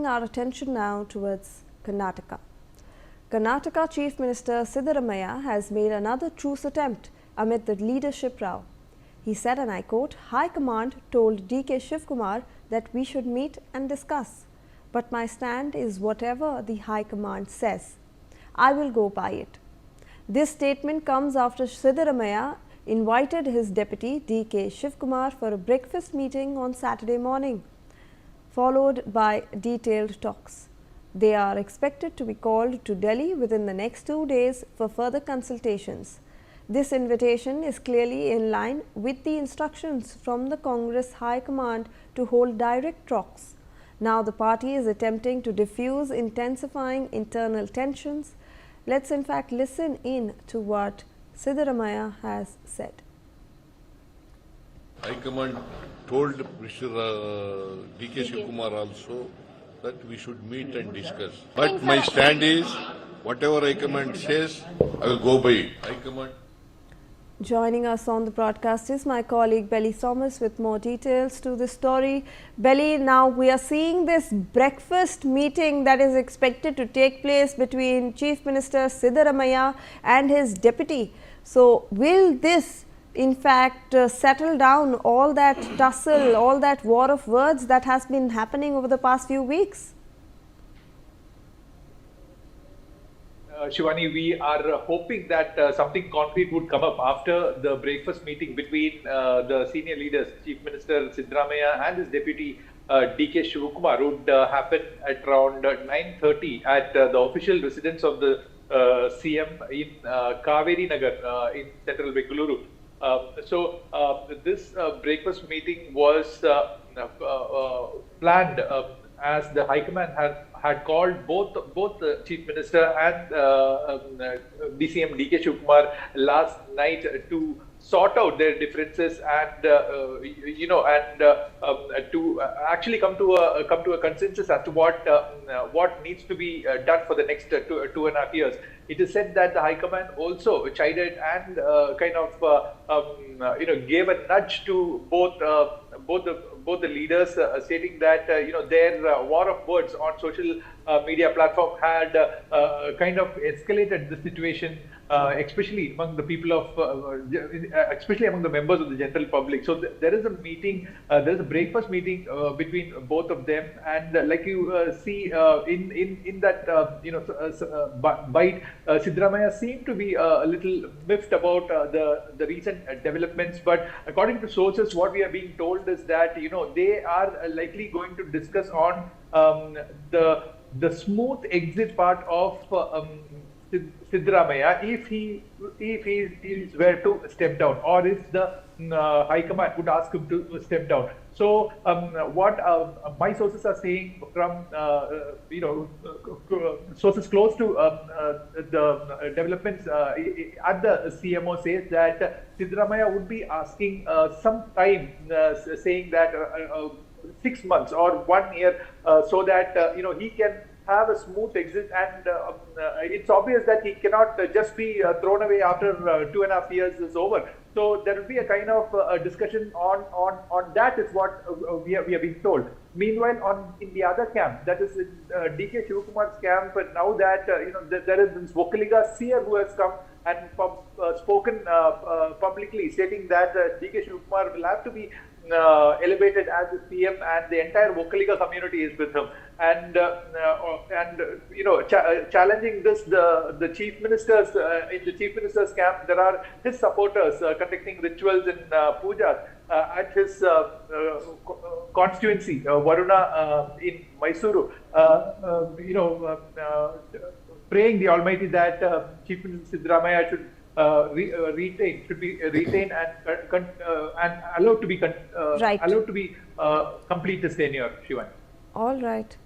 turning our attention now towards Karnataka. Karnataka Chief Minister Siddaramaiah has made another truce attempt amid the leadership row. He said, and I quote, "High Command told DK Shivakumar that we should meet and discuss. But my stand is whatever the High Command says. I will go by it." This statement comes after Siddaramaiah invited his deputy DK Shivakumar for a breakfast meeting on Saturday morning, followed by detailed talks. They are expected to be called to Delhi within the next 2 days for further consultations. This invitation is clearly in line with the instructions from the Congress High Command to hold direct talks. Now the party is attempting to diffuse intensifying internal tensions. Let's in fact listen in to what Siddaramaiah has said. High Command told Mr. DK Shivakumar also that we should meet and discuss. But my stand is, whatever High Command says, I will go by it. High Command. Joining us on the broadcast is my colleague Belly Thomas with more details to this story. Belly, now we are seeing this breakfast meeting that is expected to take place between Chief Minister Siddaramaiah and his deputy. So, will this in fact settle down all that tussle, all that war of words that has been happening over the past few weeks? Shivani, we are hoping that something concrete would come up after the breakfast meeting between the senior leaders, Chief Minister Siddaramaiah and his deputy DK Shivakumar, would happen at around 9:30 at the official residence of the CM in Kaveri Nagar in central Bengaluru. This breakfast meeting was planned as the High Command had called both the Chief Minister and DCM DK Shivakumar last night to sort out their differences and to actually come to a consensus as to what needs to be done for the next 2.5 years. It is said that the High Command also chided and gave a nudge to both the leaders, stating that their war of words on social media platform had kind of escalated the situation, especially among the people especially among the members of the general public. So there is a meeting, there is a breakfast meeting between both of them, and like you see in that bite, Siddaramaiah seemed to be a little miffed about the recent developments. But according to sources, what we are being told is that they are likely going to discuss on the smooth exit part of Siddaramaiah if he were to step down, or if the High Command would ask him to step down. So what my sources are saying from sources close to the developments at the CMO says that Siddaramaiah would be asking some time, saying that 6 months or 1 year, so that he can have a smooth exit, and it's obvious that he cannot just be thrown away after 2.5 years is over. So there will be a kind of discussion on that, is what we are being told. Meanwhile, in the other camp, that is in DK Shivakumar's camp, now that there is this Vocaliga seer who has come and spoken publicly, stating that DK Shivakumar will have to be elevated as the CM, and the entire Vocaliga community is with him, and challenging this, the chief ministers in the chief minister's camp, there are his supporters conducting rituals in pujas at his constituency, Varuna in Mysuru, praying the Almighty that Chief Minister Siddaramaiah should be retained and allowed to be complete his tenure. Shivan. All right.